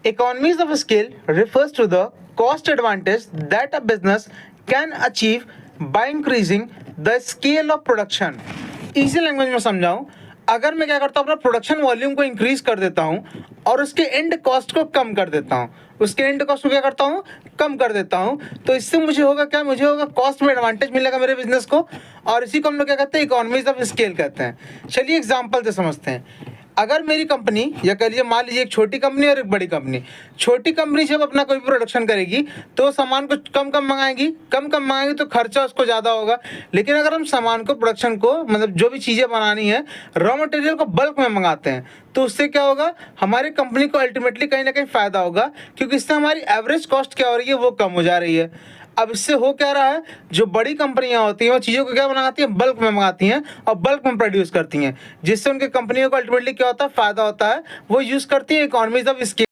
Economies of scale refers to the cost advantage that a business can achieve by increasing the scale of production. Easy language में समझाऊं, अगर मैं क्या करता हूं, अपना प्रोडक्शन वॉल्यूम को इंक्रीज कर देता हूं और उसके एंड कॉस्ट को कम कर देता हूं, उसके एंड कॉस्ट को क्या करता हूं, कम कर देता हूं, तो इससे मुझे होगा क्या, मुझे होगा कॉस्ट में एडवांटेज मिलेगा मेरे बिजनेस को, और इसी को हम लोग क्या कहते हैं, इकोनॉमीज ऑफ स्केल कहते हैं। चलिए एग्जांपल से समझते हैं। अगर मेरी कंपनी, या कह लीजिए मान लीजिए एक छोटी कंपनी और एक बड़ी कंपनी, छोटी कंपनी जब अपना कोई प्रोडक्शन करेगी तो सामान को कम कम मंगाएगी, कम कम मंगाएगी तो खर्चा उसको ज़्यादा होगा। लेकिन अगर हम सामान को, प्रोडक्शन को, मतलब जो भी चीज़ें बनानी है, रॉ मटेरियल को बल्क में मंगाते हैं, तो उससे क्या होगा, हमारी कंपनी को अल्टीमेटली कहीं ना कहीं फ़ायदा होगा, क्योंकि इससे हमारी एवरेज कॉस्ट क्या हो रही है, वो कम हो जा रही है। अब इससे हो क्या रहा है, जो बड़ी कंपनियां होती हैं वो चीज़ों को क्या बनाती हैं, बल्क में मंगाती हैं और बल्क में प्रोड्यूस करती हैं, जिससे उनके कंपनियों को अल्टीमेटली क्या होता है, फायदा होता है, वो यूज़ करती है इकोनॉमीज ऑफ स्केल।